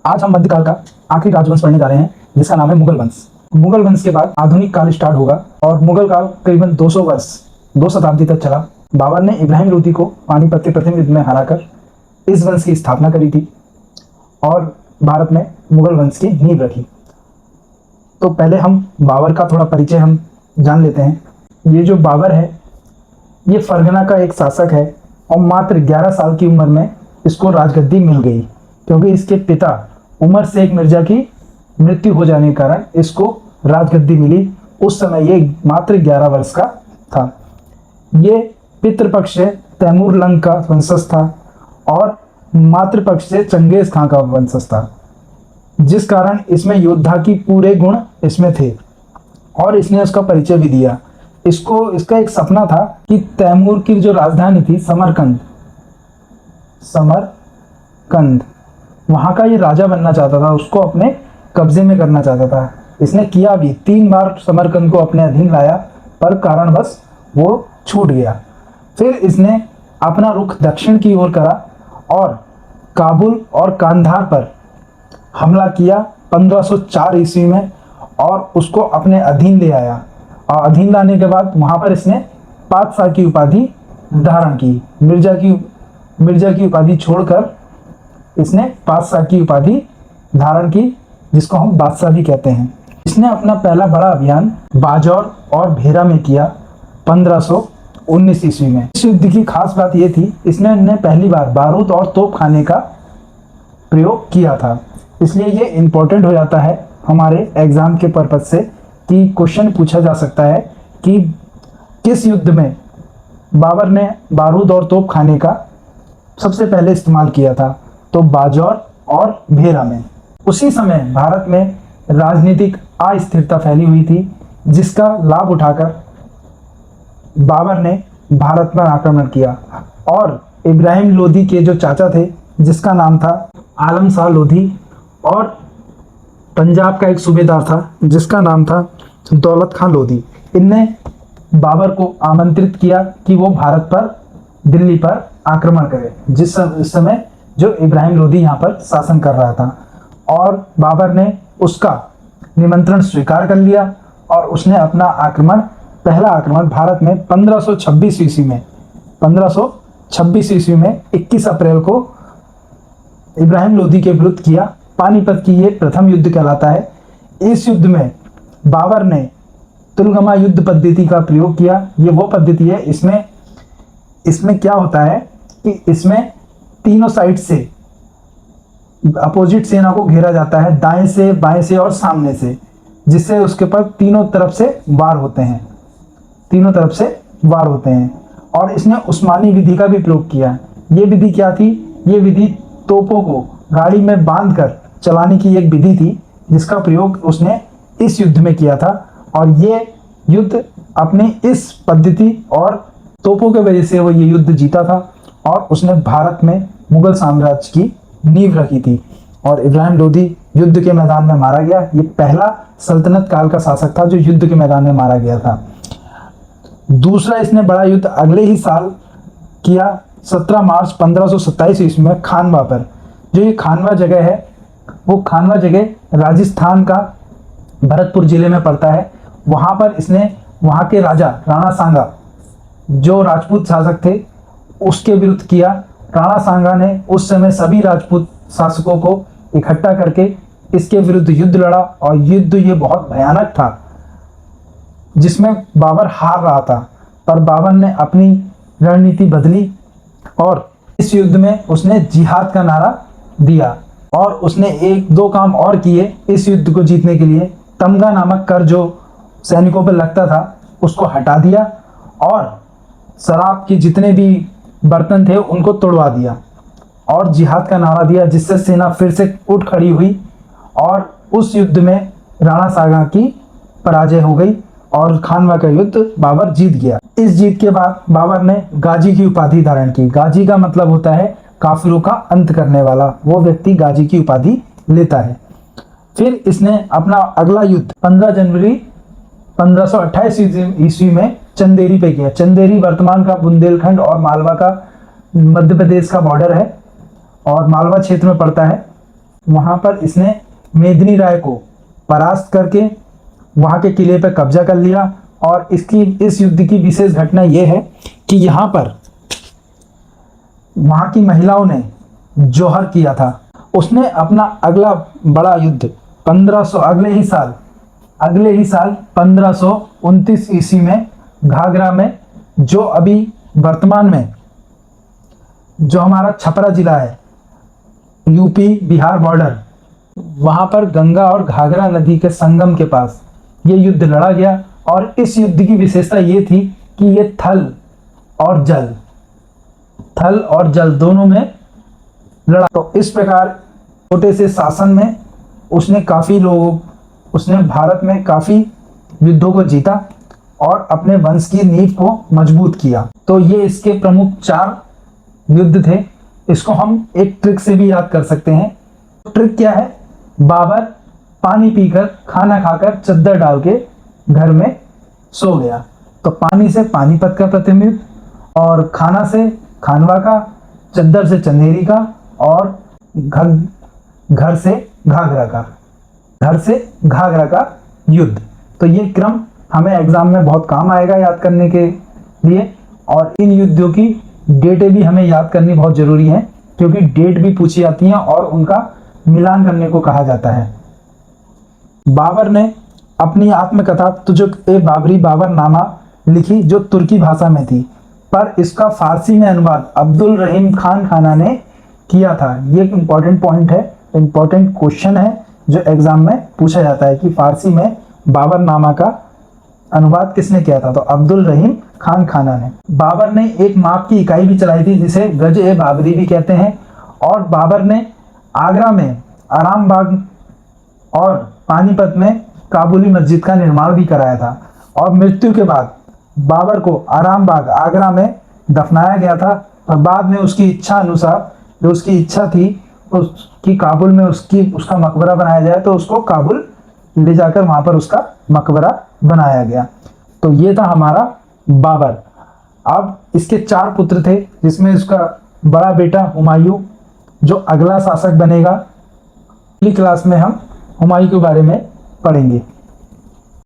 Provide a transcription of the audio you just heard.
आज हम मध्यकाल का आखिरी राजवंश पढ़ने जा रहे हैं जिसका नाम है मुगल वंश। मुगल वंश के बाद आधुनिक काल स्टार्ट होगा और मुगल काल करीबन 200 वर्ष 2 शताब्दी तक चला। बाबर ने इब्राहिम लोदी को पानीपत के प्रथम युद्ध में हराकर इस वंश की स्थापना करी थी और भारत में मुगल वंश की नींव रखी। तो पहले हम बाबर का थोड़ा परिचय हम जान लेते हैं। ये जो बाबर है ये फरगना का एक शासक है और मात्र 11 साल की उम्र में इसको राजगद्दी मिल गई क्योंकि इसके पिता उमर शेख मिर्जा की मृत्यु हो जाने के कारण इसको राजगद्दी मिली। उस समय ये मात्र 11 वर्ष का था। ये पितृपक्ष से तैमूर लंग का वंशज था और मातृपक्ष से चंगेज खां का वंशज था, जिस कारण इसमें योद्धा की पूरे गुण इसमें थे और इसने उसका परिचय भी दिया। इसका एक सपना था कि तैमूर की जो राजधानी थी समरकंद वहां का ये राजा बनना चाहता था, उसको अपने कब्जे में करना चाहता था। इसने किया भी, 3 बार समरकंद को अपने अधीन लाया पर कारणवश वो छूट गया। फिर इसने अपना रुख दक्षिण की ओर करा और काबुल और कांधार पर हमला किया 1504 ईस्वी में और उसको अपने अधीन ले आया। और अधीन लाने के बाद वहां पर इसने बादशाह की उपाधि धारण की। मिर्जा की उपाधि छोड़कर इसने बादशाह की उपाधि धारण की, जिसको हम बादशाह भी कहते हैं। इसने अपना पहला बड़ा अभियान बाजौर और भेरा में किया 1519 ईस्वी में। इस युद्ध की खास बात यह थी इसने पहली बार बारूद और तोपखाने का प्रयोग किया था, इसलिए ये इम्पोर्टेंट हो जाता है हमारे एग्जाम के पर्पज से कि क्वेश्चन पूछा जा सकता है कि किस युद्ध में बाबर ने बारूद और तोपखाने का सबसे पहले इस्तेमाल किया था। तो बाजौर और भेरा में। उसी समय भारत में राजनीतिक अस्थिरता फैली हुई थी, जिसका लाभ उठाकर बाबर ने भारत पर आक्रमण किया और इब्राहिम लोदी के जो चाचा थे जिसका नाम था आलम शाह लोधी और पंजाब का एक सूबेदार था जिसका नाम था दौलत खां लोधी, इनने बाबर को आमंत्रित किया कि वो भारत पर दिल्ली पर आक्रमण करे, जिस समय जो इब्राहिम लोदी यहाँ पर शासन कर रहा था। और बाबर ने उसका निमंत्रण स्वीकार कर लिया और उसने अपना पहला आक्रमण भारत में 1526 ईस्वी में 21 अप्रैल को इब्राहिम लोदी के विरुद्ध किया। पानीपत की ये प्रथम युद्ध कहलाता है। इस युद्ध में बाबर ने तुलगमा युद्ध पद्धति का प्रयोग किया। ये वो पद्धति है, इसमें क्या होता है कि इसमें तीनों साइड से अपोजिट सेना को घेरा जाता है, दाएं से, बाएं से और सामने से, जिससे उसके पर तीनों तरफ से वार होते हैं। और इसने उस्मानी विधि का भी प्रयोग किया। ये विधि क्या थी? ये विधि तोपों को गाड़ी में बांधकर चलाने की एक विधि थी, जिसका प्रयोग उसने इस युद्ध में किया था। और ये युद्ध अपनी इस पद्धति और तोपों के वजह से वो ये युद्ध जीता था और उसने भारत में मुगल साम्राज्य की नींव रखी थी। और इब्राहिम लोदी युद्ध के मैदान में मारा गया। ये पहला सल्तनत काल का शासक था जो युद्ध के मैदान में मारा गया था। दूसरा इसने बड़ा युद्ध अगले ही साल किया 17 मार्च 1527 ईस्वी में खानवा पर। जो ये खानवा जगह है वो खानवा जगह राजस्थान का भरतपुर जिले में पड़ता है। वहाँ पर इसने वहाँ के राजा राणा सांगा जो राजपूत शासक थे उसके विरुद्ध किया। राणा सांगा ने उस समय सभी राजपूत शासकों को इकट्ठा करके इसके विरुद्ध युद्ध लड़ा और युद्ध ये बहुत भयानक था, जिसमें बाबर हार रहा था। पर बाबर ने अपनी रणनीति बदली और इस युद्ध में उसने जिहाद का नारा दिया और उसने 1-2 काम और किए इस युद्ध को जीतने के लिए। तमगा नामक कर जो सैनिकों पर लगता था उसको हटा दिया और शराब के जितने भी बर्तन थे उनको तोड़वा दिया और जिहाद का नारा दिया, जिससे सेना फिर से उठ खड़ी हुई और उस युद्ध में राणा सांगा की पराजय हो गई और खानवा का युद्ध बाबर जीत गया। इस जीत के बाद बाबर ने गाजी की उपाधि धारण की। गाजी का मतलब होता है काफिरों का अंत करने वाला, वो व्यक्ति गाजी की उपाधि लेता है। फिर इसने अपना अगला युद्ध 15 जनवरी 1528 ईस्वी में चंदेरी पे किया। चंदेरी वर्तमान का बुंदेलखंड और मालवा का मध्य प्रदेश का बॉर्डर है और मालवा क्षेत्र में पड़ता है। वहाँ पर इसने मेदिनी राय को परास्त करके वहाँ के किले पर कब्जा कर लिया। और इस युद्ध की विशेष घटना यह है कि यहाँ पर वहाँ की महिलाओं ने जौहर किया था। उसने अपना अगला बड़ा युद्ध 1500 अगले ही साल 1529 ईस्वी में घाघरा में, जो अभी वर्तमान में जो हमारा छपरा जिला है, यूपी बिहार बॉर्डर, वहाँ पर गंगा और घाघरा नदी के संगम के पास ये युद्ध लड़ा गया। और इस युद्ध की विशेषता ये थी कि ये थल और जल दोनों में लड़ा। तो इस प्रकार छोटे से शासन में उसने भारत में काफ़ी युद्धों को जीता और अपने वंश की नींव को मजबूत किया। तो ये इसके प्रमुख 4 युद्ध थे। इसको हम एक ट्रिक से भी याद कर सकते हैं। ट्रिक क्या है? बाबर पानी पीकर, खाना खाकर, चद्दर डाल के घर में सो गया। तो पानी से पानीपत का प्रतिनिधित्व, और खाना से खानवा का, चद्दर से चंदेरी का, और घर से घाघरा का युद्ध। तो ये क्रम हमें एग्जाम में बहुत काम आएगा याद करने के लिए। और इन युद्धों की डेटें भी हमें याद करनी बहुत जरूरी है, क्योंकि डेट भी पूछी जाती हैं और उनका मिलान करने को कहा जाता है। बाबर ने अपनी आत्मकथा तुजुक-ए-बाबरी बाबरनामा लिखी, जो तुर्की भाषा में थी, पर इसका फारसी में अनुवाद अब्दुल रहीम खान खाना ने किया था। ये एक इम्पॉर्टेंट पॉइंट है, इम्पॉर्टेंट क्वेश्चन है जो एग्जाम में पूछा जाता है कि फारसी में बाबरनामा का अनुवाद किसने किया था? तो अब्दुल रहीम खान खाना ने। बाबर ने एक माप की इकाई भी चलाई थी जिसे गज-ए-बाबरी भी कहते हैं। और बाबर ने आगरा में आरामबाग और पानीपत में काबुली मस्जिद का निर्माण भी कराया था। और मृत्यु के बाद बाबर को आरामबाग आगरा में दफनाया गया था। और बाद में उसकी इच्छा अनुसार, जो उसकी इच्छा थी उसकी काबुल में उसका मकबरा बनाया जाए, तो उसको काबुल ले जाकर वहाँ पर उसका मकबरा बनाया गया। तो ये था हमारा बाबर। अब इसके 4 पुत्र थे, जिसमें उसका बड़ा बेटा हुमायूं, जो अगला शासक बनेगा। अगली क्लास में हम हुमायूं के बारे में पढ़ेंगे।